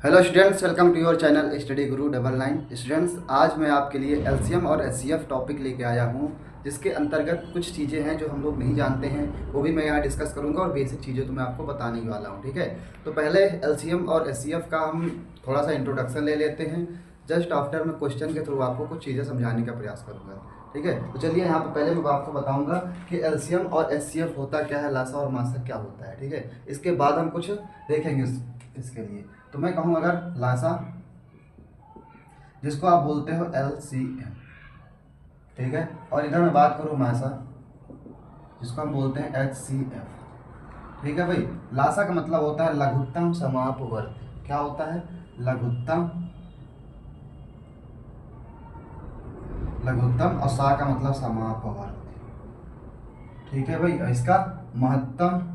Hello students, welcome to your channel study Guru 99। Students, आज मैं आपके लिए एलसीएम और एचसीएफ टॉपिक लेके आया हूँ, जिसके अंतर्गत कुछ चीज़ें हैं जो हम लोग नहीं जानते हैं, वो भी मैं यहाँ डिस्कस करूँगा और बेसिक चीज़ें तो मैं आपको बताने ही वाला हूँ। ठीक है, तो पहले एलसीएम और एचसीएफ का हम थोड़ा सा इंट्रोडक्शन ले लेते हैं। जस्ट आफ्टर मैं क्वेश्चन के थ्रू आपको कुछ चीज़ें समझाने का प्रयास करूँगा। ठीक है, तो चलिए यहाँ पर पहले मैं आपको बताऊँगा कि एलसीएम और एचसीएफ होता क्या है, लासा और मासा क्या होता है। ठीक है, इसके बाद हम कुछ देखेंगे इसके लिए। तो मैं कहूँ अगर लासा, जिसको आप बोलते हो LCM, ठीक है, और इधर मैं बात करूँ मासा, जिसको हम बोलते हैं HCF। ठीक है भाई, लासा का मतलब होता है लघुत्तम समापवर्ती। क्या होता है? लघुत्तम और सा का मतलब समापवर्ती। ठीक है भाई, इसका महत्तम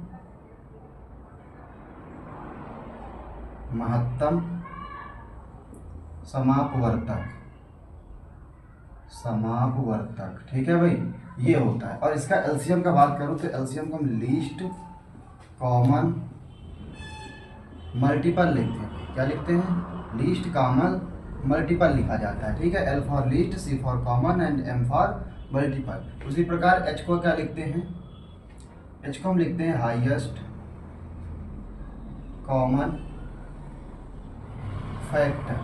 समापवर्तक। ठीक है भाई, ये होता है। और इसका एलसीएम का बात करूं तो एलसीएम को हम लीस्ट कॉमन मल्टीपल लिखते हैं। क्या लिखते हैं? लीस्ट कॉमन मल्टीपल लिखा जाता है। ठीक है, L for least, C for common and M for multiple. उसी प्रकार H को क्या लिखते हैं? H को हम लिखते हैं हाईएस्ट कॉमन फैक्टर।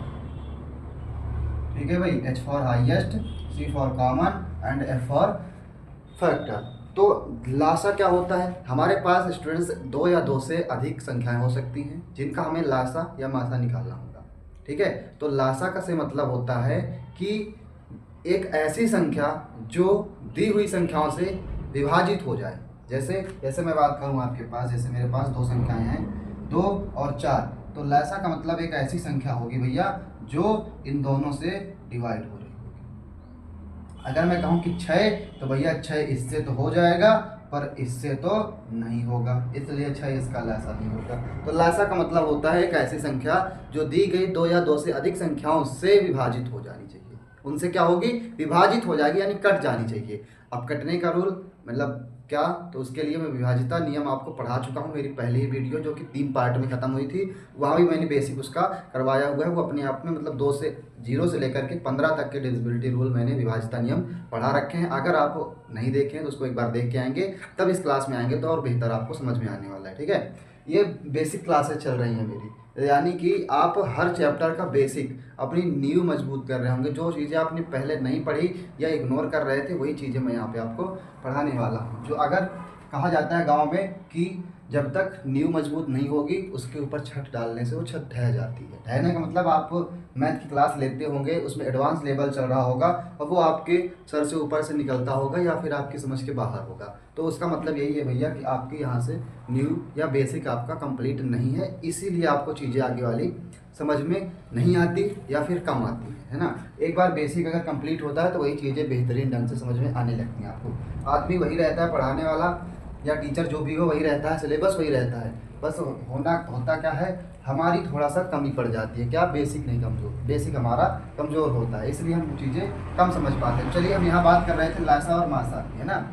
ठीक है भाई, H for highest, C for common and F for factor. तो लासा क्या होता है? हमारे पास स्टूडेंट्स दो या दो से अधिक संख्याएं हो सकती हैं जिनका हमें लासा या मासा निकालना होगा। ठीक है, तो लासा का से मतलब होता है कि एक ऐसी संख्या जो दी हुई संख्याओं से विभाजित हो जाए। जैसे मैं बात करूं आपके पास, जैसे मेरे पास दो संख्याएं हैं, 2 और 4, तो लासा का मतलब एक ऐसी संख्या होगी भैया जो इन दोनों से डिवाइड हो रही होगी। अगर मैं कहूं कि 6, तो भैया 6 इससे तो हो जाएगा पर इससे तो नहीं होगा, इसलिए 6 इसका लासा नहीं होगा। तो लासा का मतलब होता है एक ऐसी संख्या जो दी गई 2 या 2 से अधिक संख्याओं से विभाजित हो जानी चाहिए। उनसे क्या होगी? विभाजित हो जाएगी, यानी कट जानी चाहिए। अब कटने का रूल मतलब क्या, तो उसके लिए मैं विभाजिता नियम आपको पढ़ा चुका हूँ मेरी पहली ही वीडियो, जो कि 3 पार्ट में ख़त्म हुई थी। वहाँ भी मैंने बेसिक उसका करवाया हुआ है। वो अपने आप में मतलब 0 से लेकर के 15 तक के डिविजिबिलिटी रूल मैंने विभाजिता नियम पढ़ा रखे हैं। अगर आप नहीं देखें तो उसको एक बार देख के आएंगे, तब इस क्लास में आएंगे तो और बेहतर आपको समझ में आने वाला है। ठीक है, ये बेसिक क्लासेस चल रही हैं मेरी, यानी कि आप हर चैप्टर का बेसिक अपनी नींव मजबूत कर रहे होंगे। जो चीज़ें आपने पहले नहीं पढ़ी या इग्नोर कर रहे थे, वही चीज़ें मैं यहाँ पे आपको पढ़ाने वाला हूँ। जो अगर कहा जाता है गांव में कि जब तक नींव मजबूत नहीं होगी, उसके ऊपर छत डालने से वो छत ढह जाती है। ढहने का मतलब आप मैथ की क्लास लेते होंगे, उसमें एडवांस लेवल चल रहा होगा और वो आपके सर से ऊपर से निकलता होगा या फिर आपकी समझ के बाहर होगा। तो उसका मतलब यही है भैया कि आपके यहाँ से न्यू या बेसिक आपका कंप्लीट नहीं है, इसीलिए आपको चीज़ें आगे वाली समझ में नहीं आती या फिर कम आती है ना। एक बार बेसिक अगर कंप्लीट होता है तो वही चीज़ें बेहतरीन ढंग से समझ में आने लगती हैं आपको। आदमी वही रहता है, पढ़ाने वाला या टीचर जो भी हो वही रहता है, सिलेबस वही रहता है, बस होता क्या है, हमारी थोड़ा सा कमी पड़ जाती है। क्या? बेसिक नहीं कमज़ोर, बेसिक हमारा कमज़ोर होता है, इसलिए हम चीज़ें कम समझ पाते हैं। चलिए, हम यहाँ बात कर रहे थे लासा और मासा की, है ना।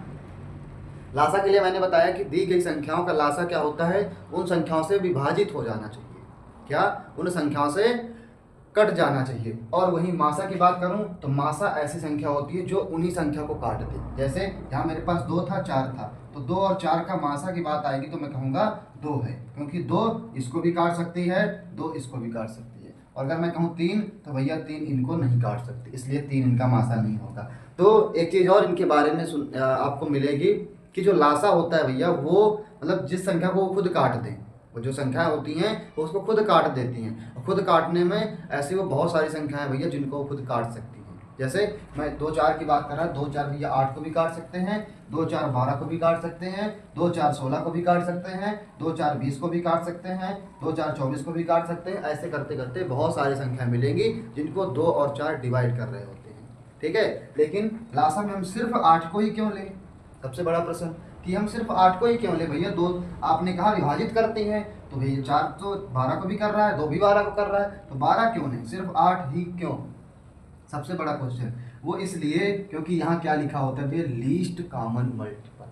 लासा के लिए मैंने बताया कि दी गई संख्याओं का लासा क्या होता है? उन संख्याओं से विभाजित हो जाना चाहिए। क्या? उन संख्याओं से कट जाना चाहिए। और वहीं मासा की बात करूं तो मासा ऐसी संख्या होती है जो उन्हीं संख्या को काट दे। जैसे यहाँ मेरे पास 2 था, 4 था, तो 2 और 4 का मासा की बात आएगी तो मैं कहूँगा 2 है, क्योंकि 2 इसको भी काट सकती है, 2 इसको भी काट सकती है। और अगर मैं कहूँ 3, तो भैया 3 इनको नहीं काट सकती, इसलिए 3 इनका मासा नहीं होगा। तो एक चीज़ और इनके बारे में आपको मिलेगी कि जो लासा होता है भैया, वो मतलब जिस संख्या को वो खुद काट दें, वो जो संख्याएं होती हैं वो उसको खुद काट देती हैं। और खुद काटने में ऐसी वो बहुत सारी संख्याएं भैया जिनको वो खुद काट सकती हैं। जैसे मैं 2 4 की बात कर रहा, 2 4 भैया 8 को भी काट सकते हैं, 2 4 12 को भी काट सकते हैं, 2 4 16 को भी काट सकते हैं, 2 4 20 को भी काट सकते हैं, 2 4 24 को भी काट सकते हैं। ऐसे करते करते बहुत सारी संख्याएं मिलेंगी जिनको 2 और 4 डिवाइड कर रहे होते हैं। ठीक है, लेकिन लासा में हम सिर्फ 8 को ही क्यों लें? सबसे बड़ा प्रश्न कि हम सिर्फ 8 को ही क्यों ले भैया? 2 आपने कहा विभाजित करते हैं, तो भैया 4 तो 12 को भी कर रहा है, 2 भी 12 को कर रहा है, तो 12 क्यों नहीं, सिर्फ 8 ही क्यों? सबसे बड़ा क्वेश्चन वो इसलिए क्योंकि यहाँ क्या लिखा होता है भैया? लीस्ट कॉमन मल्टीपल,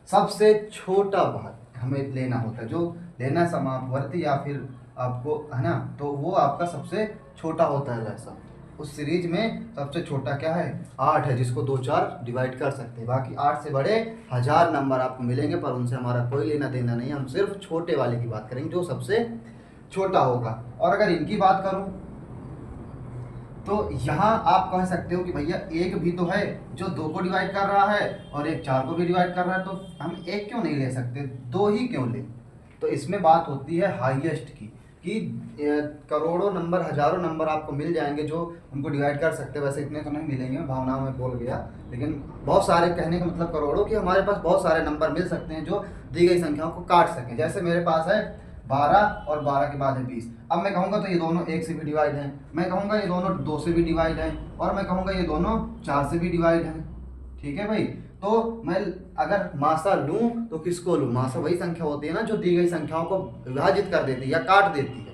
सबसे छोटा भाग हमें लेना होता है। जो लेना समापवर्ती या फिर आपको, है ना, तो वो आपका सबसे छोटा होता है लासा। उस सीरीज में सबसे छोटा क्या है, 8 है, जिसको 2 4 डिवाइड कर सकते हैं। बाकी 8 से बड़े 1000 नंबर आपको मिलेंगे, पर उनसे हमारा कोई लेना देना नहीं है। हम सिर्फ छोटे वाले की बात करेंगे जो सबसे छोटा होगा। और अगर इनकी बात करूं तो यहाँ आप कह सकते हो कि भैया एक भी तो है जो 2 को डिवाइड कर रहा है और एक 4 को भी डिवाइड कर रहा है, तो हम एक क्यों नहीं ले सकते, 2 ही क्यों ले। तो इसमें बात होती है हाईएस्ट की, कि करोड़ों नंबर, हजारों नंबर आपको मिल जाएंगे जो उनको डिवाइड कर सकते हैं। वैसे इतने तो नहीं मिलेंगे, भावनाओं में बोल गया, लेकिन बहुत सारे, कहने का मतलब करोड़ों, कि हमारे पास बहुत सारे नंबर मिल सकते हैं जो दी गई संख्याओं को काट सकें। जैसे मेरे पास है 12 और 12 के बाद है 20। अब मैं कहूँगा तो ये दोनों 1 से भी डिवाइड हैं, मैं कहूँगा ये दोनों 2 से भी डिवाइड हैं, और मैं कहूँगा ये दोनों 4 से भी डिवाइड हैं। ठीक है भाई, तो मैं अगर मासा लूँ तो किसको लूँ, मासा वही संख्या होती है ना जो दी गई संख्याओं को विभाजित कर देती है या काट देती है।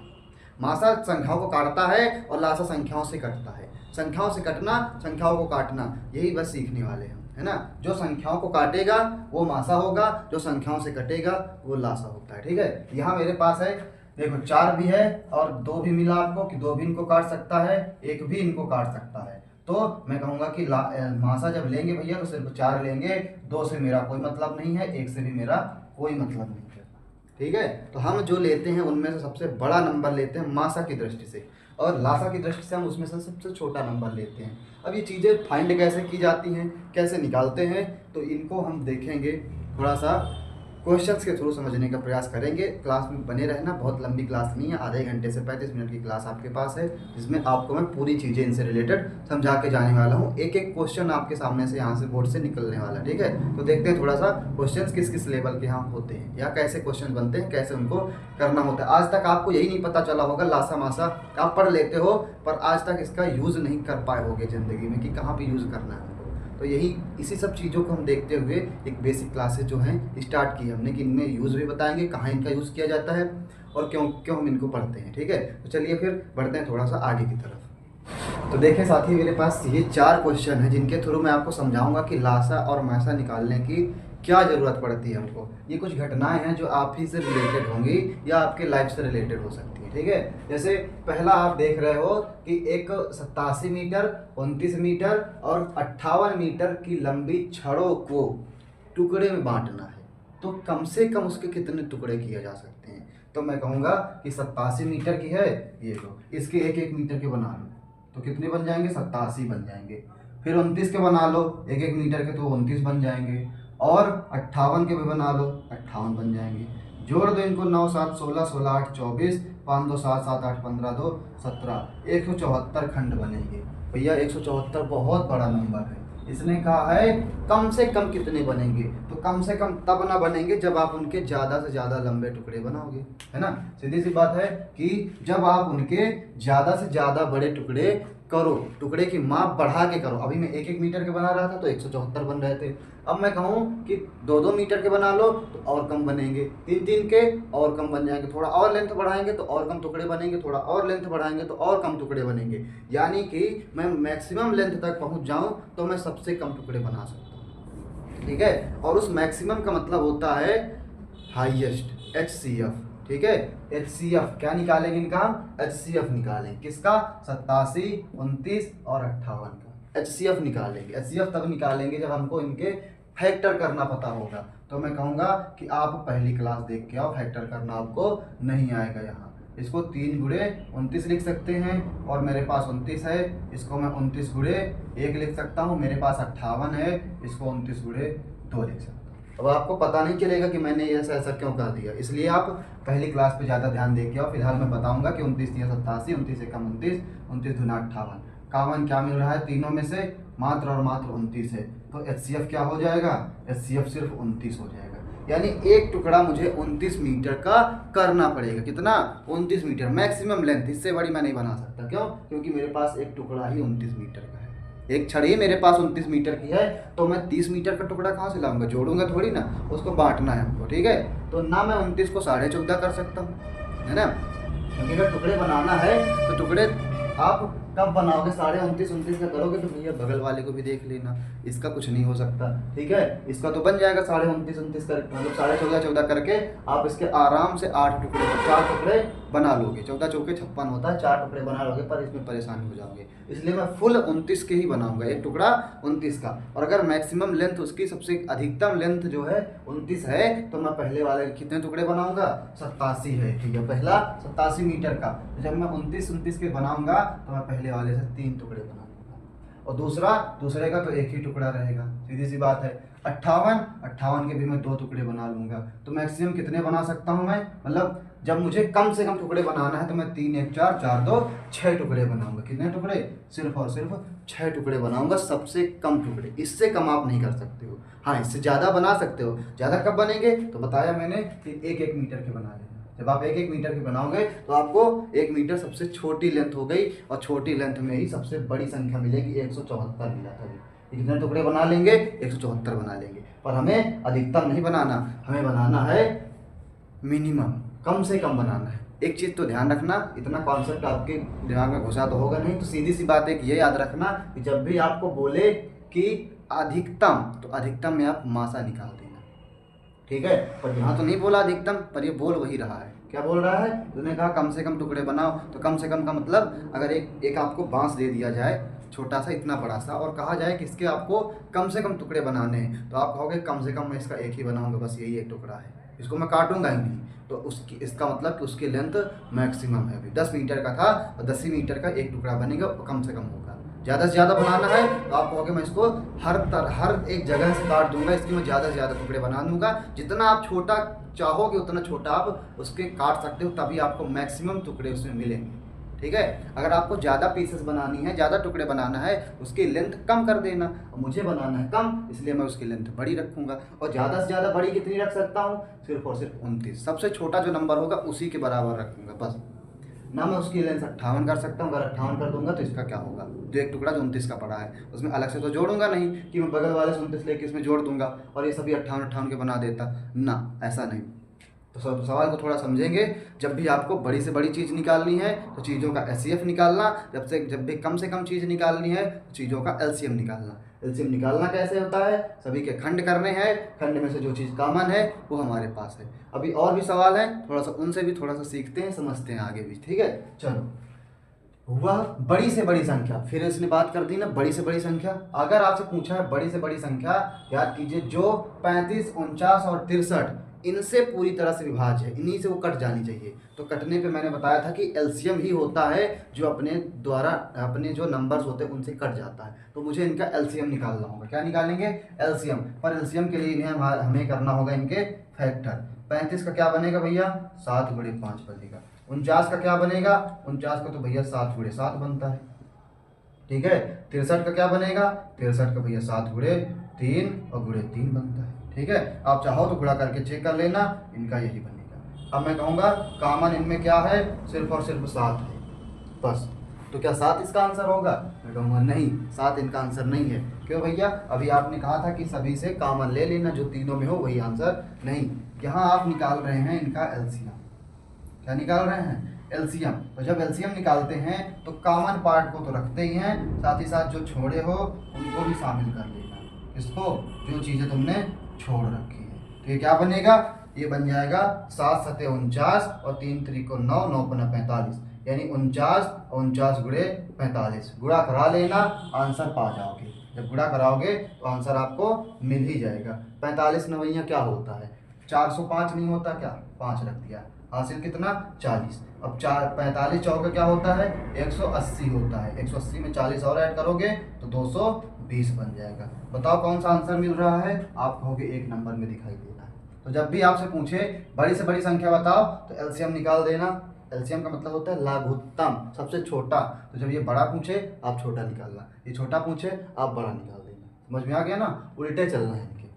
मासा संख्याओं को काटता है और लासा संख्याओं से कटता है। संख्याओं से कटना, संख्याओं को काटना, यही बस सीखने वाले हैं, है ना। जो संख्याओं को काटेगा वो मासा होगा, जो संख्याओं से कटेगा वो लासा होता है। ठीक है, यहाँ मेरे पास है, देखो 4 भी है और 2 भी मिला आपको, कि 2 भी इनको काट सकता है, 1 भी इनको काट सकता है। तो मैं कहूँगा कि मासा जब लेंगे भैया तो सिर्फ 4 लेंगे, 2 से मेरा कोई मतलब नहीं है, 1 से भी मेरा कोई मतलब नहीं है। ठीक है, तो हम जो लेते हैं उनमें से सबसे बड़ा नंबर लेते हैं मासा की दृष्टि से, और लासा की दृष्टि से हम उसमें से सबसे छोटा नंबर लेते हैं। अब ये चीज़ें फाइंड कैसे की जाती हैं, कैसे निकालते हैं, तो इनको हम देखेंगे, थोड़ा सा क्वेश्चंस के थ्रू समझने का प्रयास करेंगे। क्लास में बने रहना, बहुत लंबी क्लास नहीं है, आधे घंटे से 35 मिनट की क्लास आपके पास है, जिसमें आपको मैं पूरी चीज़ें इनसे रिलेटेड समझा के जाने वाला हूँ। एक एक क्वेश्चन आपके सामने से, यहाँ से बोर्ड से निकलने वाला है। ठीक है, तो देखते हैं थोड़ा सा क्वेश्चन किस किस लेवल के यहाँ होते हैं, या कैसे क्वेश्चन बनते हैं, कैसे उनको करना होता है। आज तक आपको यही नहीं पता चला होगा, लासा मासा आप पढ़ लेते हो पर आज तक इसका यूज़ नहीं कर पाए होगे ज़िंदगी में, कि कहाँ पर यूज़ करना है। तो यही इसी सब चीज़ों को हम देखते हुए एक बेसिक क्लासेस जो हैं स्टार्ट की हमने, कि इनमें यूज़ भी बताएंगे, कहाँ इनका यूज़ किया जाता है और क्यों क्यों हम इनको पढ़ते हैं। ठीक है, तो चलिए फिर बढ़ते हैं थोड़ा सा आगे की तरफ। तो देखें साथी, मेरे पास ये 4 क्वेश्चन हैं जिनके थ्रू मैं आपको समझाऊंगा कि लासा और मासा निकालने की क्या ज़रूरत पड़ती है हमको। ये कुछ घटनाएं हैं जो आप ही से रिलेटेड होंगी या आपके लाइफ से रिलेटेड हो सकती है। ठीक है, जैसे पहला आप देख रहे हो कि एक 87 मीटर, 29 मीटर और 58 मीटर की लंबी छड़ों को टुकड़े में बांटना है, तो कम से कम उसके कितने टुकड़े किए जा सकते हैं। तो मैं कहूँगा कि 87 मीटर की है, ये लो, इसके 1-1 मीटर के बना लो, तो कितने बन जाएंगे, 87 बन जाएंगे। फिर 29 के बना लो, 1-1 मीटर के, तो 29 बन जाएंगे। और 58 के भी बना लो, 58 बन जाएंगे। जोड़ दो इनको, 9 7 16 16 8 24, 5 2 7 7 8 15 2 17, 174 खंड बनेंगे। भैया 174 बहुत बड़ा नंबर है। इसने कहा है कम से कम कितने बनेंगे, तो कम से कम तब ना बनेंगे जब आप उनके ज़्यादा से ज़्यादा लंबे टुकड़े बनाओगे, है ना। सीधी सी बात है कि जब आप उनके ज़्यादा से ज़्यादा बड़े टुकड़े करो, टुकड़े की माप बढ़ा के करो। अभी मैं 1-1 मीटर के बना रहा था तो 174 बन रहे थे। अब मैं कहूँ कि 2-2 मीटर के बना लो तो और कम बनेंगे, 3-3 के और कम बन जाएंगे, थोड़ा और लेंथ बढ़ाएंगे तो और कम टुकड़े बनेंगे, थोड़ा और लेंथ बढ़ाएंगे तो और कम टुकड़े बनेंगे। यानी कि मैं मैक्सिमम लेंथ तक पहुँच जाऊँ तो मैं सबसे कम टुकड़े बना सकता हूँ। ठीक है, और उस मैक्सिमम का मतलब होता है हाईएस्ट, HCF। ठीक है, HCF क्या निकालेंगे इनका हम, HCF निकालेंगे किसका, 87, 29 और 58 का HCF निकालेंगे। HCF तब निकालेंगे जब हमको इनके फैक्टर करना पता होगा। तो मैं कहूँगा कि आप पहली क्लास देख के आओ, फैक्टर करना आपको नहीं आएगा। यहाँ इसको 3 गुणे 29 लिख सकते हैं, और मेरे पास 29 है, इसको मैं 29 गुणे 1 लिख सकता हूँ। मेरे पास 58 है, इसको 29 गुणे 2 लिख सकता हूँ। अब आपको पता नहीं चलेगा कि मैंने ऐसा ऐसा क्यों कर दिया, इसलिए आप पहली क्लास पे ज़्यादा ध्यान दे के आओ। फिलहाल मैं बताऊंगा कि 29 3 87, 29 1 29, 29 2 58, कामन क्या मिल रहा है तीनों में से, मात्र और मात्र 29 है। तो HCF क्या हो जाएगा, HCF सिर्फ 29 हो जाएगा। यानी एक टुकड़ा मुझे 29 मीटर का करना पड़ेगा। कितना, 29 मीटर मैक्सिमम लेंथ, इससे बड़ी मैं नहीं बना सकता। क्यों, क्योंकि मेरे पास एक टुकड़ा ही 29 मीटर का है, एक छड़ी मेरे पास 29 मीटर की है, तो मैं 30 मीटर का टुकड़ा कहाँ से लाऊंगा, जोड़ूंगा थोड़ी ना, उसको बांटना है हमको। ठीक है, तो ना मैं 29 को 14.5 कर सकता हूँ, है ना, क्योंकि अगर टुकड़े बनाना है तो टुकड़े आप कब बनाओगे? 29.5 29 का करोगे तो भैया बगल वाले को भी देख लेना, इसका कुछ नहीं हो सकता, ठीक है। इसका तो बन जाएगा 29.5 29 कर, मतलब 14.5 14 करके आप इसके आराम से 8 टुकड़े, 4 टुकड़े बना लोगे। 14 चौके 56 होता है, 4 टुकड़े बना लोगे, पर इसमें परेशान हो जाओगे, इसलिए मैं फुल 29 के ही बनाऊंगा, एक टुकड़ा 29 का। और अगर मैक्सिमम लेंथ उसकी सबसे अधिकतम लेंथ जो है 29 है, तो मैं पहले वाले कितने टुकड़े बनाऊंगा? 87 है, ठीक है, पहला 87 मीटर का। तो जब मैं 29 29 के बनाऊंगा तो मैं पहले वाले से 3 टुकड़े बना लूंगा, और दूसरे का तो एक ही टुकड़ा रहेगा, सीधी सी बात है। 58 के भी मैं 2 टुकड़े बना लूंगा। तो मैक्सिमम कितने बना सकता हूं मैं? मतलब जब मुझे कम से कम टुकड़े बनाना है तो मैं 3 1 4 4 2 6 टुकड़े बनाऊंगा। कितने टुकड़े? सिर्फ और सिर्फ 6 टुकड़े बनाऊंगा, सबसे कम टुकड़े, इससे कम आप नहीं कर सकते हो। हाँ, इससे ज़्यादा बना सकते हो। ज़्यादा कब बनेंगे? तो बताया मैंने कि 1 1 मीटर के बना लेना। जब आप 1 1 मीटर की बनाओगे तो आपको 1 मीटर सबसे छोटी लेंथ हो गई, और छोटी लेंथ में ही सबसे बड़ी संख्या मिलेगी। 174 मिला था। कितने टुकड़े बना लेंगे? 174 बना लेंगे। पर हमें अधिकतम नहीं बनाना, हमें बनाना है मिनिमम, कम से कम बनाना है। एक चीज़ तो ध्यान रखना, इतना कॉन्सेप्ट आपके दिमाग में घुसा तो होगा नहीं, तो सीधी सी बात है कि ये याद रखना कि जब भी आपको बोले कि अधिकतम, तो अधिकतम में आप मासा निकाल देना, ठीक है। पर यहाँ तो नहीं बोला अधिकतम, पर ये बोल वही रहा है। क्या बोल रहा है? उसने कहा कम से कम टुकड़े बनाओ। तो कम से कम का मतलब, अगर एक आपको बांस दे दिया जाए, छोटा सा, इतना बड़ा सा, और कहा जाए कि इसके आपको कम से कम टुकड़े बनाने हैं, तो आप कहोगे कम से कम मैं इसका एक ही बनाऊंगा, बस यही एक टुकड़ा है, इसको मैं काटूंगा ही नहीं। तो इसका मतलब कि उसकी लेंथ मैक्सिमम है। अभी 10 मीटर का था, और 10 ही मीटर का एक टुकड़ा बनेगा, और कम से कम होगा। ज़्यादा से ज़्यादा बनाना है तो आप कहोगे मैं इसको हर एक जगह से काट दूंगा, इसकी मैं ज़्यादा से ज़्यादा टुकड़े बना दूंगा। जितना आप छोटा चाहोगे उतना छोटा आप उसके काट सकते हो, तभी आपको मैक्सिमम टुकड़े उसमें मिलेंगे, ठीक है। अगर आपको ज़्यादा पीसेस बनानी है, ज़्यादा टुकड़े बनाना है, उसकी लेंथ कम कर देना। और मुझे बनाना है कम, इसलिए मैं उसकी लेंथ बड़ी रखूंगा। और ज़्यादा से ज़्यादा बड़ी कितनी रख सकता हूँ? सिर्फ और सिर्फ 29। सबसे छोटा जो नंबर होगा उसी के बराबर रखूंगा, बस। ना मैं उसकी लेंथ 58 कर सकता हूँ। अगर 58 कर दूंगा तो इसका क्या होगा? जो एक टुकड़ा जो 29 का पड़ा है, उसमें अलग से तो जोड़ूंगा नहीं कि मैं बगल वाले से 29 लेके इसमें जोड़ दूंगा और ये सभी 58 के बना देता ना, ऐसा नहीं। तो सब सवाल को थोड़ा समझेंगे। जब भी आपको बड़ी से बड़ी चीज़ निकालनी है तो चीज़ों का एचसीएफ निकालना, जब भी कम से कम चीज़ निकालनी है तो चीज़ों का एलसीएम निकालना। एलसीएम निकालना कैसे होता है? सभी के खंड करने हैं, खंड में से जो चीज़ कॉमन है वो हमारे पास है। अभी और भी सवाल हैं, थोड़ा सा उनसे भी थोड़ा सा सीखते हैं, समझते हैं आगे भी, ठीक है। चलो, हुआ बड़ी से बड़ी संख्या। फिर इसने बात कर दी ना बड़ी से बड़ी संख्या। अगर आपसे पूछा है बड़ी से बड़ी संख्या, याद कीजिए जो 35 49 और 63 इनसे पूरी तरह से विभाज्य है, इन्हीं से वो कट जानी चाहिए। तो कटने पे मैंने बताया था कि एलसीएम ही होता है जो अपने जो नंबर्स होते हैं उनसे कट जाता है। तो मुझे इनका एलसीएम निकालना होगा। क्या निकालेंगे? एलसीएम। पर एलसीएम के लिए इन्हें हमें करना होगा इनके फैक्टर। 35 का क्या बनेगा भैया? 7 गुणे 5 बनेगा। 49 का क्या बनेगा? 49 का तो भैया 7 गुणे 7 बनता है, ठीक है। 63 का क्या बनेगा? 63 का भैया 7 गुणे 3 और गुणे 3 बनता है, ठीक है। आप चाहो तो गुणा करके चेक कर लेना, इनका यही बनेगा। अब मैं कहूँगा कॉमन इनमें क्या है? सिर्फ और सिर्फ 7 है, बस। तो क्या 7 इसका आंसर होगा? मैं कहूँगा नहीं, 7 इनका आंसर नहीं है। क्यों भैया? अभी आपने कहा था कि सभी से कॉमन ले लेना, जो तीनों में हो वही आंसर। नहीं, यहाँ आप निकाल रहे हैं इनका एलसीएम। क्या निकाल रहे हैं? एलसीएम। तो जब एलसीएम निकालते हैं तो कॉमन पार्ट को तो रखते ही हैं, साथ ही साथ जो छोड़े हो उनको भी शामिल कर लेना। इसको, जो चीज़ें तुमने छोड़ रखी है। तो ये क्या बनेगा? ये बन जाएगा 7 7 49 और 3 3 9 9 5 45, यानी 49 और 49 गुणे 45। गुणा करा लेना, आंसर पा जाओगे। जब गुणा कराओगे तो आंसर आपको मिल ही जाएगा। 45 नवैया क्या होता है? 405 नहीं होता क्या? 5 रख दिया, हासिल कितना? 40। अब 45 चौका क्या होता है? 180 होता है। 180 में 40 और ऐड करोगे तो 220 बन जाएगा। बताओ कौन सा आंसर मिल रहा है? आप कहोगे एक नंबर में दिखाई दे रहा है। तो जब भी आपसे पूछे बड़ी से बड़ी संख्या बताओ तो एलसीएम निकाल देना। एलसीएम का मतलब होता है लघुत्तम, सबसे छोटा। तो जब ये बड़ा पूछे आप छोटा निकालना, ये छोटा पूछे आप बड़ा निकाल देना। समझ में आ गया ना? उल्टे चलना है इनके।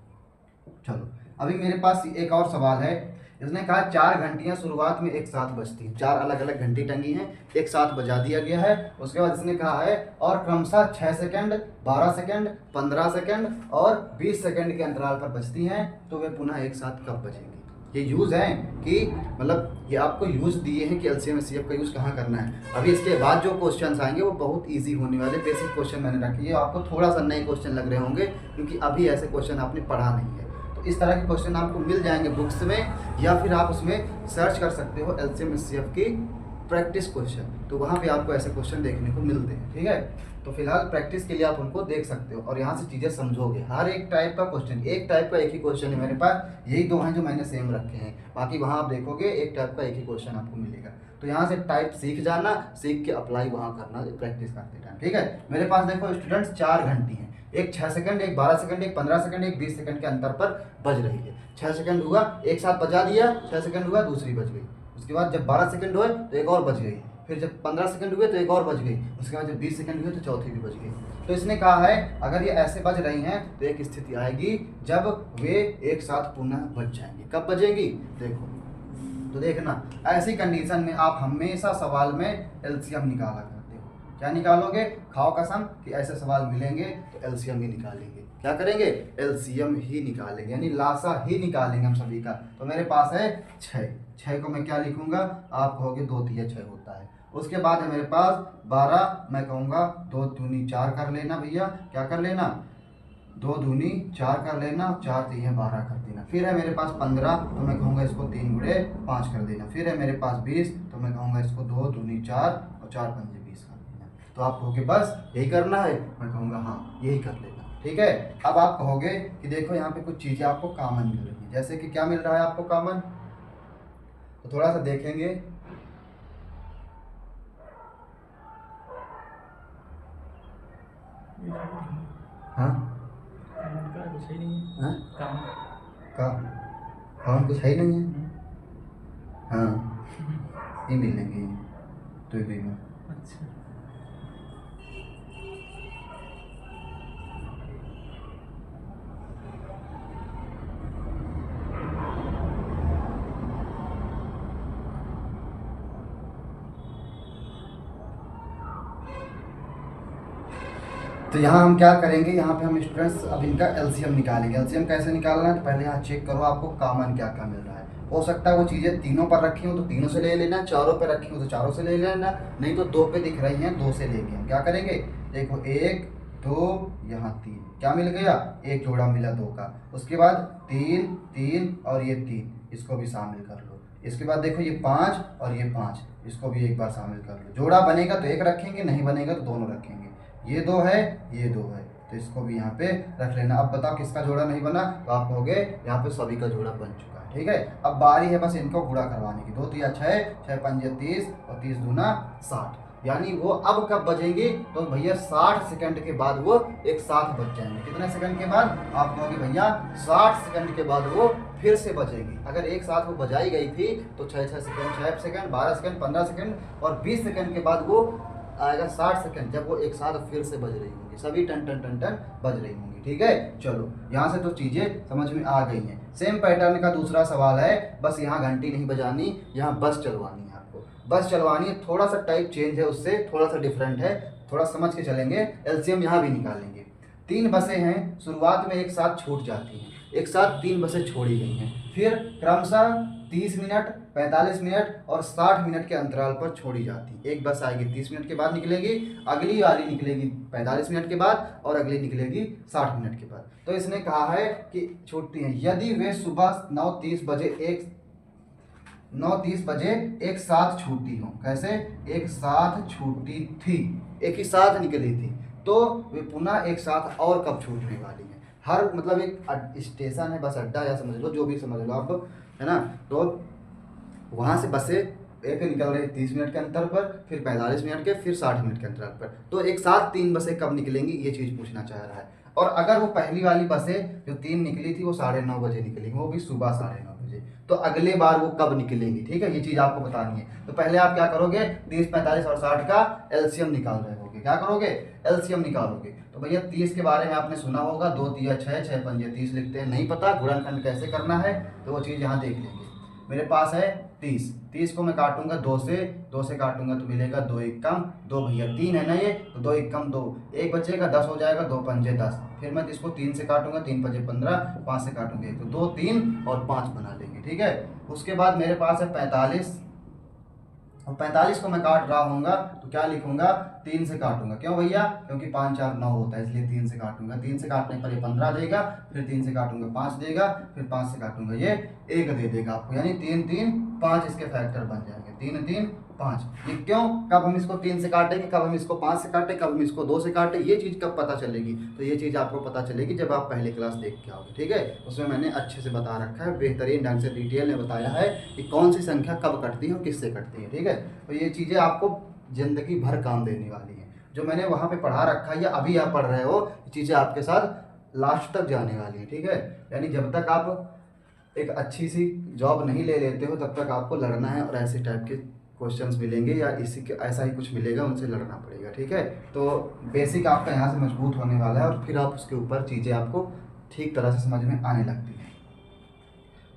चलो, अभी मेरे पास एक और सवाल है। इसने कहा 4 घंटियां शुरुआत में एक साथ बजती हैं। 4 अलग अलग घंटी टंगी हैं, एक साथ बजा दिया गया है। उसके बाद इसने कहा है और क्रमशः 6 सेकंड, 12 सेकंड, 15 सेकंड और 20 सेकंड के अंतराल पर बजती हैं, तो वे पुनः एक साथ कब बजेंगी? ये यूज़ हैं कि मतलब ये आपको यूज़ दिए हैं कि एलसीएम एचसीएफ का यूज़ कहाँ करना है। अभी इसके बाद जो क्वेश्चंस आएंगे वो बहुत इजी होने वाले, बेसिक क्वेश्चन मैंने रखे हैं, आपको थोड़ा सा नए क्वेश्चन लग रहे होंगे क्योंकि अभी ऐसे क्वेश्चन आपने पढ़ा नहीं है। तो इस तरह के क्वेश्चन आपको मिल जाएंगे बुक्स में, या फिर आप उसमें सर्च कर सकते हो एलसीएम एचसीएफ की प्रैक्टिस क्वेश्चन, तो वहाँ पे आपको ऐसे क्वेश्चन देखने को मिलते हैं। ठीक है, तो फिलहाल प्रैक्टिस के लिए आप उनको देख सकते हो और यहाँ से चीज़ें समझोगे। हर एक टाइप का क्वेश्चन, एक टाइप का एक ही क्वेश्चन है मेरे पास, यही दो हैं जो मैंने सेम रखे हैं, बाकी वहाँ आप देखोगे एक टाइप का एक ही क्वेश्चन आपको मिलेगा। तो यहाँ से टाइप सीख जाना, सीख के अप्लाई वहाँ करना प्रैक्टिस करते टाइम। ठीक है, मेरे पास देखो स्टूडेंट्स 4 घंटी हैं, एक 6 सेकंड, एक 12 सेकंड, एक 15 सेकंड, एक 20 सेकंड के अंतर पर बज रही है। 6 सेकंड हुआ एक साथ बजा दिया, 6 सेकंड हुआ दूसरी बज गई, उसके बाद जब 12 सेकंड हुए तो एक और बज गई, फिर जब 15 सेकंड हुए तो एक और बज गई, उसके बाद जब 20 सेकंड हुए तो चौथी भी बज गई। तो इसने कहा है अगर ये ऐसे बज रही हैं तो एक स्थिति आएगी जब वे एक साथ पुनः बज जाएंगी। कब बजेंगी देखो, तो देखना ऐसी कंडीशन में आप हमेशा सवाल में एलसीएम निकाला करते हो। क्या निकालोगे, खाओ कसम कि ऐसे सवाल मिलेंगे तो एलसीएम ही निकालेंगे। क्या करेंगे, एलसीएम ही निकालेंगे, यानी लासा ही निकालेंगे हम सभी का। तो मेरे पास है 6 को मैं क्या लिखूंगा, आप कहोगे 2 तिया 6 होता है। उसके बाद है मेरे पास 12, मैं कहूँगा 2 दूनी 4 कर लेना भैया, क्या कर लेना 2 दूनी 4 कर लेना, 4 तिया 12 कर देना। फिर है मेरे पास 15, तो मैं कहूँगा इसको 3 गुणे 5 कर देना। फिर है मेरे पास 20, तो मैं कहूँगा इसको 2 दूनी 4 और 4 पंजे 20 कर देना। तो आप कहोगे बस यही करना है, मैं कहूँगा हाँ यही कर लेना। ठीक है, अब आप कहोगे कि देखो यहाँ पे कुछ चीज़ें आपको कॉमन मिल रही हैं, जैसे कि क्या मिल रहा है आपको कॉमन, तो थोड़ा सा देखेंगे। हाँ कुछ ही नहीं है। हाँ काम काम कुछ है ही नहीं है। हाँ ये मिलेंगे तो ये में। अच्छा, तो यहाँ हम क्या करेंगे, यहाँ पे हम स्टूडेंट्स अब इनका एलसीएम निकालेंगे। एलसीएम कैसे निकालना है, तो पहले यहाँ चेक करो आपको कॉमन क्या क्या मिल रहा है। हो सकता है वो चीज़ें तीनों पर रखी हो तो तीनों से ले लेना, चारों पे रखी हो तो चारों से ले लेना, नहीं तो 2 पे दिख रही हैं 2 से लेके हम क्या करेंगे, देखो 1 2 यहाँ 3, क्या मिल गया, एक जोड़ा मिला 2 का। उसके बाद 3 3 और ये 3, इसको भी शामिल कर लो। इसके बाद देखो ये 5 और ये 5, इसको भी एक बार शामिल कर लो। जोड़ा बनेगा तो एक रखेंगे, नहीं बनेगा तो दोनों रखेंगे। ये 2 है, ये 2 है, तो इसको भी यहाँ पे रख लेना। अब बताओ किसका जोड़ा नहीं बना, तो आप कहोगे यहाँ पे सभी का जोड़ा बन चुका है। ठीक है, अब बारी है बस इनको गुणा करवाने की। 2 तिया 6, 6 पंजे 30 और 30 दूना 60, यानी वो अब कब बजेंगे, तो भैया 60 सेकंड के बाद वो एक साथ बज जाएंगे। कितने सेकंड के बाद, आप कहोगे भैया 60 सेकंड के बाद वो फिर से बजेगी। अगर एक साथ वो बजाई गई थी तो 6 सेकंड, 6 सेकंड, 12 सेकंड, 15 सेकंड और 20 सेकंड के बाद वो आएगा 60 सेकंड, जब वो एक साथ फिर से बज रही होंगी, सभी टन टन टन टन बज रही होंगी। ठीक है, चलो यहाँ से तो चीज़ें समझ में आ गई हैं। सेम पैटर्न का दूसरा सवाल है, बस यहाँ घंटी नहीं बजानी, यहाँ बस चलवानी है आपको। बस चलवानी है, थोड़ा सा टाइप चेंज है, उससे थोड़ा सा डिफरेंट है, थोड़ा समझ के चलेंगे। एलसीएम यहाँ भी निकालेंगे। 3 बसें हैं, शुरुआत में एक साथ छूट जाती हैं, एक साथ 3 बसें छोड़ी गई हैं, फिर क्रमशः 30 मिनट, 45 मिनट और 60 मिनट के अंतराल पर छोड़ी जाती। एक बस आएगी 30 मिनट के बाद निकलेगी, अगली वाली निकलेगी 45 मिनट के बाद और अगली निकलेगी 60 मिनट के बाद। तो इसने कहा है कि छूटती हैं यदि वे सुबह 9:30 बजे एक साथ छूटी हों। कैसे, एक साथ छूटी थी, एक ही साथ निकली थी, तो वे पुनः एक साथ और कब छूटने वाली हैं। हर मतलब एक स्टेशन है, बस अड्डा या समझ लो, जो भी समझ लो आप, है ना। तो वहाँ से बसें एक निकल रही है 30 मिनट के अंतर पर, फिर 45 मिनट के, फिर 60 मिनट के अंतराल पर, तो एक साथ 3 बसें कब निकलेंगी, ये चीज़ पूछना चाह रहा है। और अगर वो पहली वाली बसें जो 3 निकली थी वो 9:30 बजे निकलेंगी, वो भी सुबह 9:30 बजे, तो अगले बार वो कब निकलेंगी। ठीक है, ये चीज़ आपको बतानी है। तो पहले आप क्या करोगे, 30, 45 और 60 का एलसीएम निकाल रहे होगे। क्या करोगे, एलसीएम निकालोगे। तो भैया 30 के बारे में आपने सुना होगा, 2 तिया 6, 6 पंजे 30 लिखते हैं, नहीं पता गुणनखंड कैसे करना है तो वो चीज़ यहाँ देख लेंगे। मेरे पास है 30। 30 को मैं काटूंगा 2 से, 2 से काटूंगा तो मिलेगा 2 एक कम 2 भैया 3 है ना ये, तो 2 एक कम 2, एक बचेगा 10 हो जाएगा, 2 पंजे 10। फिर मैं इसको 3 से काटूंगा, 3 पंजे 15, 5 से काटूंगे तो 2 3 और 5 बना लेंगे, ठीक है। उसके बाद मेरे पास है 45, और 45 को मैं काट रहा हूँगा तो क्या लिखूंगा, 3 से काटूंगा। क्यों भैया, क्योंकि 5 4 9 होता है, इसलिए 3 से काटूंगा। 3 से काटने पर ये 15 देगा, फिर 3 से काटूंगा 5 देगा, फिर 5 से काटूंगा ये 1 दे देगा आपको, यानी 3 3 5 इसके फैक्टर बन जाएंगे, 3 3 5। ये क्यों, कब हम इसको 3 से काटेंगे, कब हम इसको 5 से काटें, कब हम इसको 2 से काटें, ये चीज़ कब पता चलेगी, तो ये चीज़ आपको पता चलेगी जब आप पहली क्लास देख के आओगे, ठीक है। उसमें मैंने अच्छे से बता रखा है, बेहतरीन ढंग से डिटेल में बताया है कि कौन सी संख्या कब कटती है और किससे कटती है, ठीक है। तो ये चीज़ें आपको ज़िंदगी भर काम देने वाली हैं, जो मैंने वहाँ पे पढ़ा रखा है या अभी आप पढ़ रहे हो, ये चीज़ें आपके साथ लास्ट तक जाने वाली हैं, ठीक है। यानी जब तक आप एक अच्छी सी जॉब नहीं ले लेते हो तब तक आपको लड़ना है, और ऐसे टाइप के क्वेश्चंस मिलेंगे या इसी के ऐसा ही कुछ मिलेगा, उनसे लड़ना पड़ेगा, ठीक है। तो बेसिक आपका यहाँ से मजबूत होने वाला है, और फिर आप उसके ऊपर चीज़ें आपको ठीक तरह से समझ में आने लगती हैं।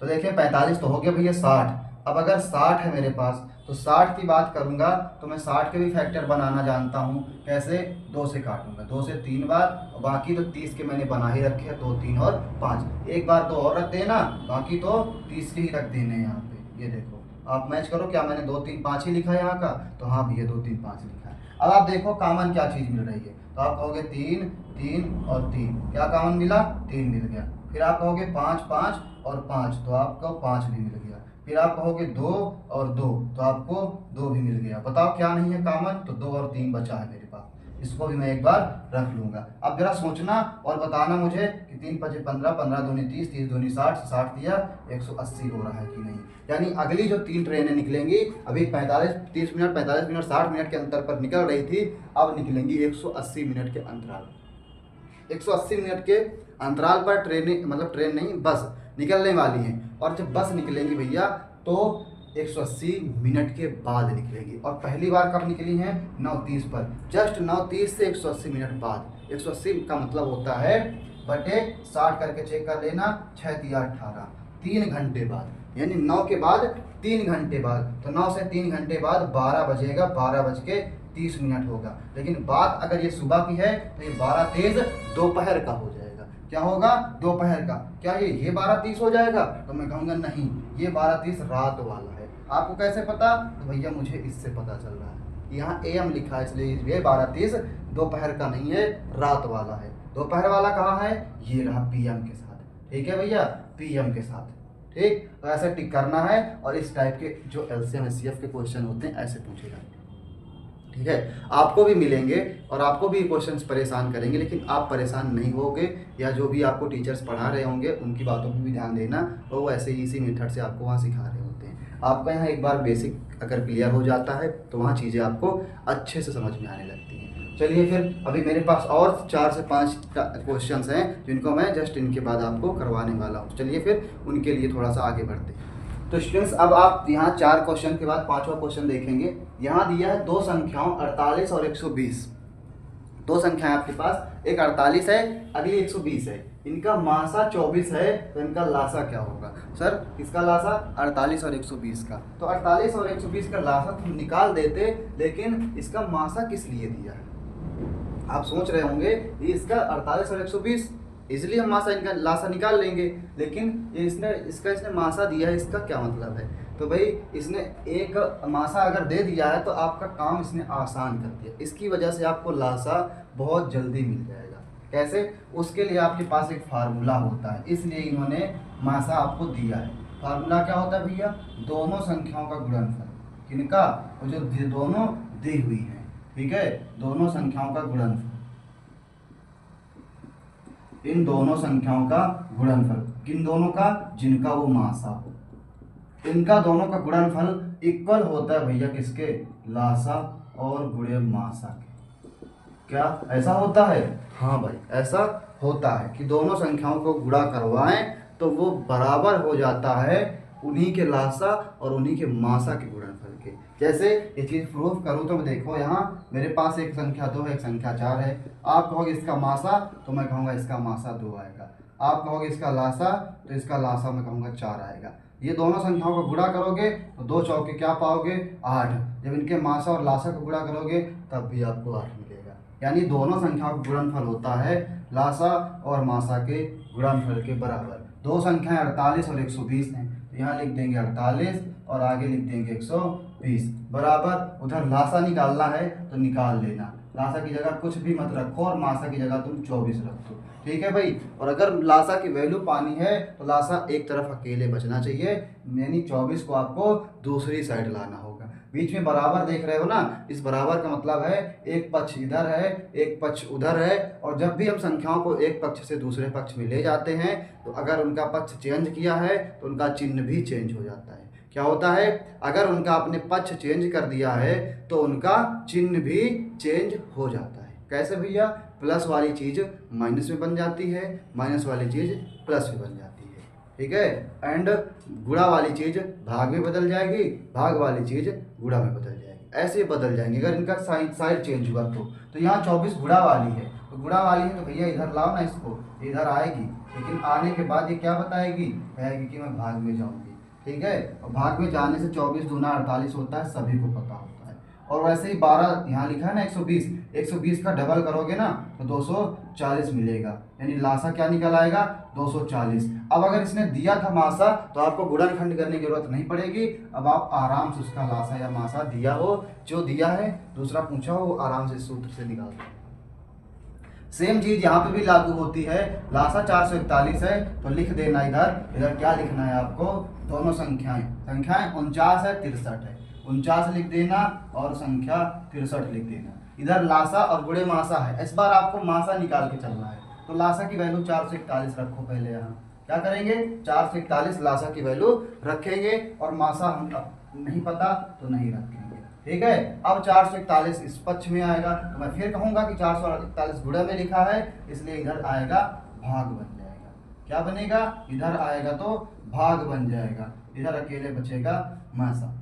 तो देखिए 45 तो हो गया भैया, 60। अब अगर 60 है मेरे पास तो 60 की बात करूंगा तो मैं 60 के भी फैक्टर बनाना जानता हूँ। कैसे, 2 से काटूंगा, 2 से 3 बार, और बाकी तो 30 के मैंने बना ही रखे हैं, 2 3 और 5। एक बार 2 और रख देना, बाकी तो 30 के ही रख देने हैं यहाँ पे। ये देखो आप मैच करो, क्या मैंने 2 3 5 ही लिखा है यहाँ का, तो हाँ भैया 2 3 5 लिखा है। अब आप देखो कॉमन क्या चीज़ मिल रही है, तो आप कहोगे 3 3 और 3, क्या कॉमन मिला, 3 मिल गया। फिर आप कहोगे 5 5 और 5, तो आपको 5 भी मिल गया। फिर आप कहोगे 2 और 2, तो आपको 2 भी मिल गया। बताओ क्या नहीं है कॉमन, तो 2 और 3 बचा है मेरे पास, इसको भी मैं एक बार रख लूंगा। अब जरा सोचना और बताना मुझे कि 3 5 15, 15 दूनी 30, 30 दूनी 60, 60 दिया 180 हो रहा है कि नहीं। यानी अगली जो 3 ट्रेनें निकलेंगी, अभी 30 मिनट 45 मिनट 60 मिनट के अंतर पर निकल रही थी, अब निकलेंगी 180 मिनट के अंतराल, 180 मिनट के अंतराल पर ट्रेनें, मतलब ट्रेन नहीं बस निकलने वाली हैं। और जब बस निकलेंगी भैया तो 180 मिनट के बाद निकलेगी, और पहली बार कब निकली हैं, 9:30 पर, जस्ट 9:30 से 180 मिनट बाद। 180 का मतलब होता है बटे 60 करके चेक कर लेना, 6 3 18, 3 घंटे बाद, यानी 9 के बाद 3 घंटे बाद। तो 9 से 3 घंटे बाद 12 बजेगा, 12:30 होगा। लेकिन बात अगर ये सुबह की है तो ये 12 दोपहर का हो जाएगा। क्या होगा, दोपहर का। क्या ये 12:30 हो जाएगा, तो मैं कहूँगा नहीं, ये 12:30 रात वाला है। आपको कैसे पता, तो भैया मुझे इससे पता चल रहा है, यहाँ AM लिखा है इसलिए ये 12:30 दोपहर का नहीं है, रात वाला है। दोपहर वाला कहाँ है, ये रहा PM के साथ, ठीक है भैया, PM के साथ, ठीक। तो ऐसे टिक करना है, और इस टाइप के जो LCM SCF के क्वेश्चन होते हैं ऐसे पूछे जाते हैं, ठीक है। आपको भी मिलेंगे और आपको भी क्वेश्चंस परेशान करेंगे, लेकिन आप परेशान नहीं होगे, या जो भी आपको टीचर्स पढ़ा रहे होंगे उनकी बातों पर भी ध्यान देना, और वो ऐसे इसी मेथड से आपको वहाँ सिखा रहे होते हैं। आपका यहाँ एक बार बेसिक अगर क्लियर हो जाता है तो वहाँ चीज़ें आपको अच्छे से समझ में आने लगती हैं। चलिए फिर अभी मेरे पास और 4 से 5 क्वेश्चंस हैं जिनको मैं जस्ट इनके बाद आपको करवाने वाला हूँ। चलिए फिर उनके लिए थोड़ा सा आगे बढ़ते हैं। तो स्टूडेंट्स अब आप यहाँ 4 क्वेश्चन के बाद 5वां क्वेश्चन देखेंगे। यहाँ दिया है 2 संख्याओं 48 और 120। 2 संख्याएं आपके पास, एक 48 है, अगली 120 है। इनका मासा 24 है, तो इनका लासा क्या होगा। सर इसका लासा 48 और 120 का, तो 48 और 120 का लासा तो निकाल देते, लेकिन इसका मासा किस लिए दिया है। आप सोच रहे होंगे ये इसका 48 और 120, इसलिए हम मासा इनका लासा निकाल लेंगे, लेकिन ये इसने मासा दिया है, इसका क्या मतलब है। तो भाई इसने एक मासा अगर दे दिया है तो आपका काम इसने आसान कर दिया, इसकी वजह से आपको लासा बहुत जल्दी मिल जाएगा। कैसे, उसके लिए आपके पास एक फार्मूला होता है, इसलिए इन्होंने मासा आपको दिया है। फार्मूला क्या होता है भैया, दोनों संख्याओं का गुणनफल, किनका, जो दोनों दी हुई है, ठीक है, दोनों संख्याओं का गुणनफल, इन दोनों संख्याओं का गुणनफल, किन दोनों का, जिनका वो मासा हो, इनका दोनों का गुणनफल इक्वल होता है भैया किसके, लासा और गुणे मासा के। क्या ऐसा होता है, हाँ भाई ऐसा होता है कि दोनों संख्याओं को गुणा करवाएं तो वो बराबर हो जाता है उन्हीं के लासा और उन्हीं के मासा के गुणनफल के। जैसे ये चीज़ प्रूफ करूँ तो देखो, यहाँ मेरे पास एक संख्या 2 है, एक संख्या 4 है। आप कहोगे इसका मासा, तो मैं कहूँगा इसका मासा 2 आएगा। आप कहोगे इसका लासा, तो इसका लासा मैं कहूँगा 4 आएगा। ये दोनों संख्याओं को गुणा करोगे तो 2 चौके क्या पाओगे 8। जब इनके मासा और लासा को गुणा करोगे तब भी आपको 8 मिलेगा। यानी दोनों संख्याओं का गुणनफल होता है लासा और मासा के गुणनफल के बराबर। दो संख्याएं 48 और 120 हैं, तो यहाँ लिख देंगे 48 और आगे लिख देंगे 120 बराबर। उधर लासा निकालना है तो निकाल लेना, लासा की जगह कुछ भी मत रखो और मासा की जगह तुम 24 रख दो, ठीक है भाई। और अगर लासा की वैल्यू पानी है तो लासा एक तरफ अकेले बचना चाहिए, यानी 24 को आपको दूसरी साइड लाना होगा। बीच में बराबर देख रहे हो ना, इस बराबर का मतलब है एक पक्ष इधर है एक पक्ष उधर है। और जब भी हम संख्याओं को एक पक्ष से दूसरे पक्ष में ले जाते हैं तो अगर उनका पक्ष चेंज किया है तो उनका चिन्ह भी चेंज हो जाता है। क्या होता है, अगर उनका आपने पक्ष चेंज कर दिया है तो उनका चिन्ह भी चेंज हो जाता है। कैसे भैया, प्लस वाली चीज़ माइनस में बन जाती है, माइनस वाली चीज़ प्लस में बन जाती है, ठीक है। एंड गुणा वाली चीज़ भाग में बदल जाएगी, भाग वाली चीज़ गुणा में बदल जाएगी, ऐसे बदल जाएंगे अगर इनका साइड चेंज हुआ तो यहाँ 24 गुणा वाली है, तो गुणा वाली है तो भैया इधर लाओ ना, इसको इधर आएगी, लेकिन आने के बाद ये क्या बताएगी, कहेगी कि मैं भाग में जाऊँगी, ठीक है। और भाग में जाने से 24 दूना 48 होता है, सभी को पता होता है। और वैसे ही 12 यहाँ लिखा है ना 120 का डबल करोगे ना तो 240 मिलेगा, यानी लासा क्या निकल आएगा 240। अब अगर इसने दिया था मासा तो आपको गुणनखंड करने की जरूरत नहीं पड़ेगी, अब आप आराम से उसका लासा या मासा दिया हो, जो दिया है दूसरा पूछा हो, वो आराम से सूत्र से निकाल दो। सेम चीज यहाँ पे भी लागू होती है। लासा 441 है तो लिख देना इधर क्या लिखना है आपको, दोनों संख्याएं 49 है 63 है, 49 लिख देना और संख्या 63 लिख देना। इधर लासा और गुणे मासा है, इस बार आपको मासा निकाल के चलना है, तो लासा की वैल्यू 441 रखो। पहले यहाँ क्या करेंगे 441 लासा की वैल्यू रखेंगे और मासा हम नहीं पता तो नहीं रखेंगे, ठीक है। अब 441 इस पक्ष में आएगा तो मैं फिर कहूंगा कि 441 गुणा में लिखा है, इसलिए इधर आएगा भाग बन जाएगा। क्या बनेगा, इधर आएगा तो भाग बन जाएगा, इधर अकेले बचेगा मासा।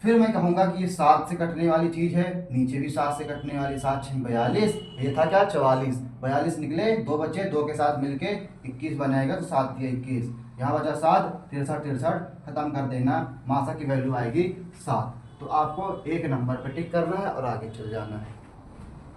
फिर मैं कहूंगा कि ये 7 से कटने वाली चीज है, नीचे भी 7 से कटने वाली, 7 6 42, ये था क्या 44, 42 निकले, 2 बचे, 2 के साथ मिलके 21 बनाएगा, तो 7 दिया 21, यहाँ बचा 7, 63 खत्म कर देना, मासा की वैल्यू आएगी 7। तो आपको एक नंबर पे टिक करना है और आगे चल जाना है।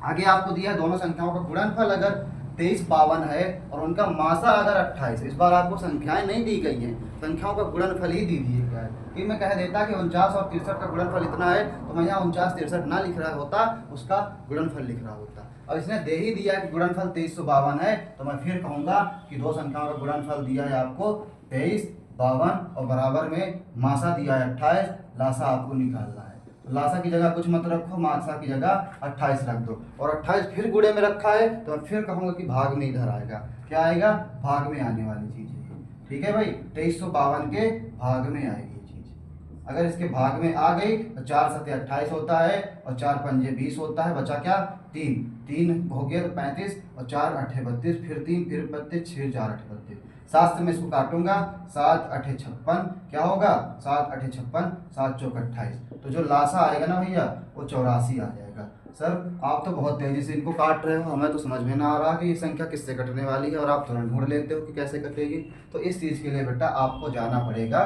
आगे आपको दिया दोनों संख्याओं का गुणनफल अगर 23 52 है और उनका मासा अगर 28 है। इस बार आपको संख्याएं नहीं दी गई हैं, संख्याओं का गुणनफल ही दी दी है। कि मैं कह देता कि 49 और 63 का गुणनफल इतना है तो मैं यहाँ 49 63 ना लिख रहा होता, उसका गुणनफल लिख रहा होता। अब इसने दे ही दिया कि गुणनफल 2352 है, तो मैं फिर कहूँगा कि दो संख्याओं का गुणनफल दिया है आपको 23 52 और बराबर में मासा दिया है 28, लासा आपको निकालना है। तो लासा की जगह कुछ मत रखो, मासा की जगह 28 रख दो, और 28 फिर गुणे में रखा है तो मैं फिर कहूँगा कि भाग में इधर आएगा। क्या आएगा, भाग में आने वाली चीज़ है, ठीक है भाई। 2352 के भाग में आएगी ये चीज़। अगर इसके भाग में आ गई तो 4 7 28 होता है और 4 5 20 होता है, बचा क्या 3 हो गया तो 35 और 4 8 32, फिर 3 फिर 32, 6 4 8 32। 7 से मैं इसको काटूंगा, 7 8 56, क्या होगा 7 8 56, 7 चौक 28। तो जो लासा आएगा ना भैया वो 84 आ जाएगा। सर आप तो बहुत तेजी से इनको काट रहे हो, हमें तो समझ में ना आ रहा कि ये संख्या किससे कटने वाली है, और आप तुरंत ढूंढ लेते हो कि कैसे कटेगी। तो इस चीज़ के लिए बेटा आपको जाना पड़ेगा,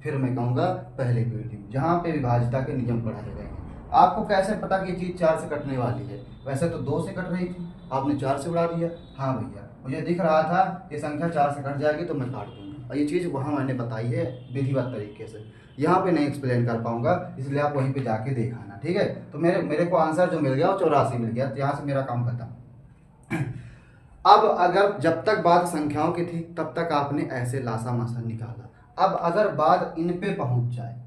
फिर मैं कहूँगा पहले वीडियो जहाँ पे विभाज्यता के नियम पढ़ाए गए हैं। आपको कैसे पता कि ये चीज़ 4 से कटने वाली है, वैसे तो 2 से कट रही थी, आपने 4 से उड़ा दिया। हाँ भैया मुझे दिख रहा था ये संख्या 4 से कट जाएगी तो मैं काट दूंगा, और ये चीज़ वहाँ मैंने बताई है विधिवत तरीके से, यहाँ पे नहीं एक्सप्लेन कर पाऊंगा, इसलिए आप वहीं पे जाके देखाना, ठीक है। तो मेरे को आंसर जो मिल गया वो 84 मिल गया, तो यहाँ से मेरा काम खत्म। अब अगर जब तक बात संख्याओं की थी तब तक आपने ऐसे लासा मासा निकाला, अब अगर बात इन पे पहुँच जाए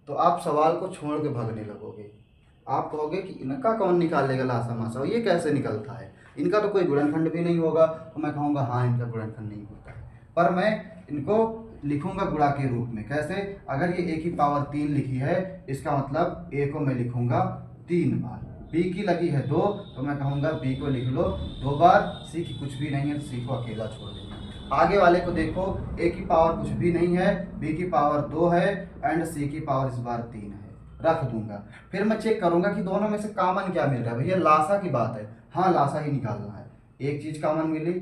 तो आप सवाल को छोड़ के भागने लगोगे। आप कहोगे कि इनका कौन निकालेगा लासा मासा, और ये कैसे निकलता है, इनका तो कोई गुणनखंड भी नहीं होगा। तो मैं कहूँगा हाँ इनका गुणनखंड नहीं होता है, पर मैं इनको लिखूंगा गुणा के रूप में। कैसे, अगर ये a की पावर 3 लिखी है, इसका मतलब a को मैं लिखूंगा 3 बार, b की लगी है 2 तो मैं कहूँगा b को लिख लो 2 बार, c की कुछ भी नहीं है तो c को अकेला छोड़ देना। आगे वाले को देखो, a की पावर कुछ भी नहीं है, b की पावर 2 है एंड c की पावर इस बार 3 है, रख दूंगा। फिर मैं चेक करूंगा कि दोनों में से कॉमन क्या मिल रहा है। भैया लासा की बात है, हाँ लासा ही निकालना है। एक चीज कॉमन मिली,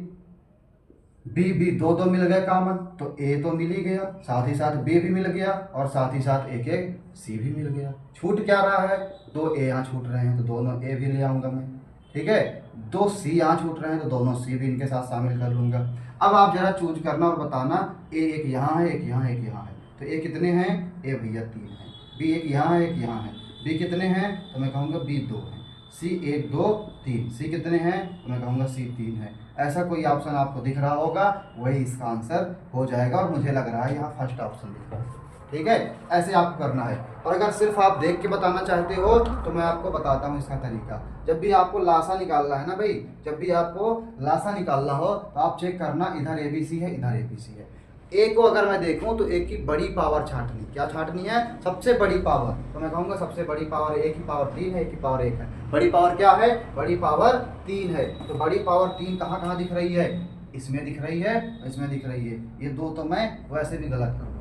बी दो दो मिल गए कॉमन, तो ए तो मिल ही गया, साथ ही साथ बी भी मिल गया और साथ ही साथ एक एक सी भी मिल गया। छूट क्या रहा है, दो ए यहाँ छूट रहे हैं तो दोनों ए भी ले आऊँगा मैं, ठीक है। दो सी यहाँ छूट रहे हैं तो दोनों सी भी इनके साथ शामिल कर लूँगा। अब आप जरा चूज करना और बताना, ए एक यहाँ है, एक यहाँ, एक यहाँ है, तो ए कितने हैं, ए भैया 3 हैं। बी एक यहाँ है, एक यहाँ है, बी कितने हैं, तो मैं कहूँगा बी 2 हैं। सी 1 2 3, सी कितने हैं, तो मैं कहूँगा सी 3 है। ऐसा कोई ऑप्शन आपको दिख रहा होगा, वही इसका आंसर हो जाएगा और मुझे लग रहा है यहाँ फर्स्ट ऑप्शन दिख रहा है, ठीक है। ऐसे आपको करना है। और अगर सिर्फ आप देख के बताना चाहते हो तो मैं आपको बताता हूँ इसका तरीका। जब भी आपको लासा निकालना है ना भाई, जब भी आपको लासा निकालना हो तो आप चेक करना, इधर ए बी सी है, इधर ए बी सी है। ए को अगर मैं देखूं तो ए की बड़ी पावर छांटनी, क्या छांटनी है, सबसे बड़ी पावर, तो मैं कहूँगा सबसे बड़ी पावर ए की पावर 3 है, ए की पावर 1 है। बड़ी पावर क्या है, बड़ी पावर 3 है, तो बड़ी पावर 3 कहाँ कहाँ दिख रही है, इसमें दिख रही है, इसमें दिख रही है। ये दो तो मैं वैसे भी गलत कर दूँगा,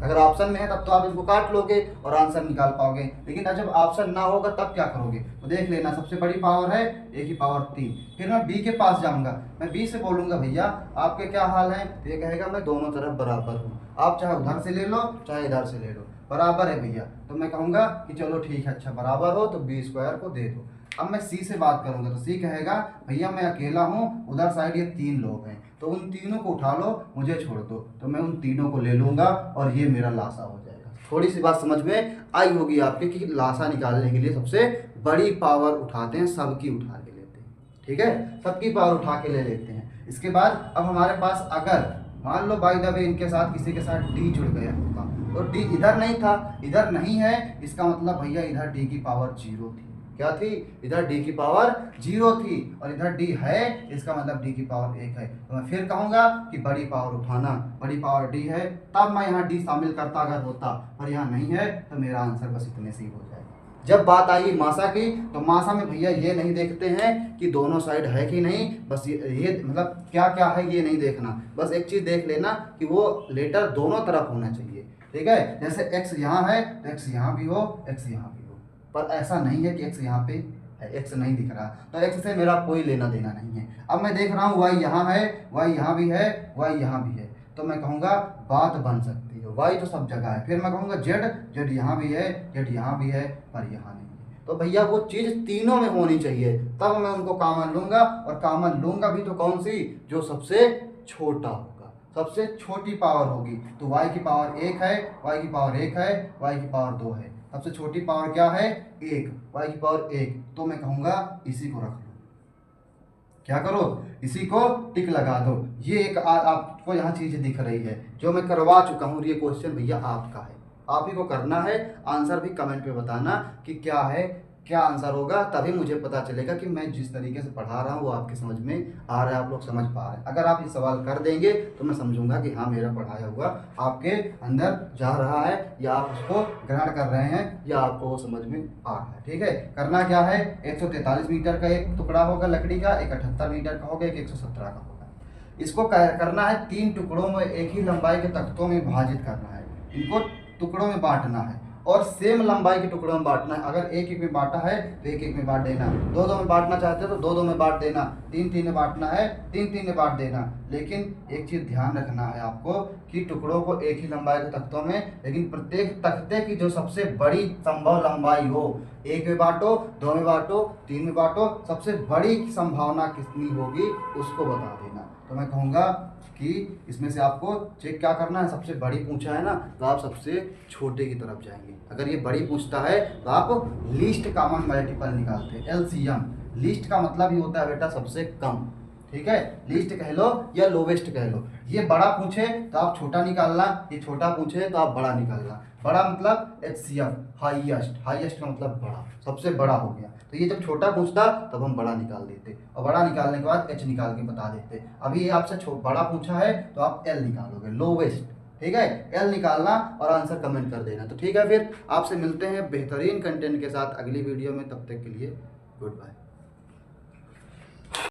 अगर ऑप्शन में है तब तो आप इनको काट लोगे और आंसर निकाल पाओगे, लेकिन जब ऑप्शन ना होगा तब क्या करोगे, तो देख लेना सबसे बड़ी पावर है ए की पावर 3। फिर मैं बी के पास जाऊंगा, मैं बी से बोलूंगा भैया आपके क्या हाल है, तो ये कहेगा मैं दोनों तरफ बराबर हूँ, आप चाहे उधर से ले लो चाहे इधर से ले लो, बराबर है भैया, तो मैं कहूँगा कि चलो ठीक है, अच्छा बराबर हो तो बी स्क्वायर को दे दो। अब मैं सी से बात करूंगा तो सी कहेगा भैया मैं अकेला हूँ, उधर साइड ये 3 लोग हैं, तो उन तीनों को उठा लो मुझे छोड़ दो, तो मैं उन तीनों को ले लूंगा और ये मेरा लासा हो जाएगा। थोड़ी सी बात समझ में आई होगी आपके कि लासा निकालने के लिए सबसे बड़ी पावर उठाते हैं, सबकी उठा के लेते हैं, ठीक है, सबकी पावर उठा के ले लेते हैं। इसके बाद अब हमारे पास अगर मान लो बाय द वे इनके साथ किसी के साथ डी जुड़ गया होता, तो डी इधर नहीं था, इधर नहीं है, इसका मतलब भैया इधर डी की पावर 0 थी, क्या थी, इधर डी की पावर 0 थी, और इधर डी है, इसका मतलब डी की पावर 1 है। तो मैं फिर कहूँगा कि बड़ी पावर उठाना, बड़ी पावर डी है, तब मैं यहाँ डी शामिल करता अगर होता, पर यहाँ नहीं है तो मेरा आंसर बस इतने से ही हो जाएगा। जब बात आई मासा की, तो मासा में भैया ये नहीं देखते हैं कि दोनों साइड है कि नहीं, बस ये मतलब क्या क्या है ये नहीं देखना, बस एक चीज़ देख लेना कि वो लेटर दोनों तरफ होना चाहिए, ठीक है। जैसे एक्स यहाँ है तो एक्स यहाँ भी हो, एक्स यहाँ भी हो, पर ऐसा नहीं है कि एक्स यहाँ पे है, एक्स नहीं दिख रहा, तो एक्स से मेरा कोई लेना देना नहीं है। अब मैं देख रहा हूँ वाई यहाँ है, वाई यहाँ भी है, वाई यहाँ भी है, तो मैं कहूँगा बात बन सकती है, वाई तो सब जगह है। फिर मैं कहूँगा जेड, जेड यहाँ भी है, जेड यहाँ भी है, पर यहाँ नहीं है, तो भैया वो चीज़ तीनों में होनी चाहिए, तब मैं उनको कॉमन लूँगा, और कॉमन लूँगा भी तो कौन सी, जो सबसे छोटा होगा, सबसे छोटी पावर होगी। तो y की पावर 1 है, y की पावर 1 है, y की पावर 2 है, सबसे छोटी पावर क्या है 1, y की पावर 1, तो मैं कहूँगा इसी को रख लो, क्या करो, इसी को टिक लगा दो। ये एक आपको यहाँ चीज़ दिख रही है जो मैं करवा चुका हूँ, ये क्वेश्चन भैया आपका है, आप ही को करना है, आंसर भी कमेंट पे बताना कि क्या है, क्या आंसर होगा, तभी मुझे पता चलेगा कि मैं जिस तरीके से पढ़ा रहा हूँ वो आपके समझ में आ रहा है, आप लोग समझ पा रहे हैं। अगर आप ये सवाल कर देंगे तो मैं समझूंगा कि हाँ मेरा पढ़ाया हुआ आपके अंदर जा रहा है, या आप उसको ग्रहण कर रहे हैं, या आपको वो समझ में आ रहा है, ठीक है। करना क्या है, 143 मीटर का एक टुकड़ा होगा लकड़ी का, एक 78 मीटर का होगा, एक 117 का होगा। इसको करना है 3 टुकड़ों में, एक ही लंबाई के तख्तों में विभाजित करना है, इनको टुकड़ों में बांटना है और सेम लंबाई के टुकड़ों में बांटना है। अगर एक एक में बांटा है तो एक एक में बांट देना, दो दो में बांटना चाहते हो तो दो दो में बांट देना, तीन तीन में बांटना है तीन तीन में बांट देना। लेकिन एक चीज़ ध्यान रखना है आपको कि टुकड़ों को एक ही लंबाई के तख्तों में, लेकिन प्रत्येक तख्ते की जो सबसे बड़ी संभव लंबाई हो, एक में बांटो, दो में बांटो, तीन में बांटो, सबसे बड़ी संभावना कितनी होगी उसको बता देना। तो मैं कहूँगा कि इसमें से आपको चेक क्या करना है, सबसे बड़ी पूछा है ना तो आप सबसे छोटे की तरफ जाएंगे। अगर ये बड़ी पूछता है तो आप लीस्ट कॉमन मल्टीपल निकालते हैं, एलसीएम। लीस्ट का मतलब ही होता है बेटा सबसे कम, ठीक है, लीस्ट कह लो या लोवेस्ट कह लो। ये बड़ा पूछे तो आप छोटा निकालना, ये छोटा पूछे तो आप बड़ा निकालना। बड़ा मतलब एचसीएफ, हाईएस्ट, हाईएस्ट का मतलब बड़ा, सबसे बड़ा हो गया। तो ये जब छोटा पूछता तब हम बड़ा निकाल देते, और बड़ा निकालने के बाद एच निकाल के बता देते। अभी ये आपसे बड़ा पूछा है तो आप एल निकालोगे, लोवेस्ट, ठीक है, एल निकालना और आंसर कमेंट कर देना। तो ठीक है, फिर आपसे मिलते हैं बेहतरीन कंटेंट के साथ अगली वीडियो में, तब तक के लिए गुड बाय।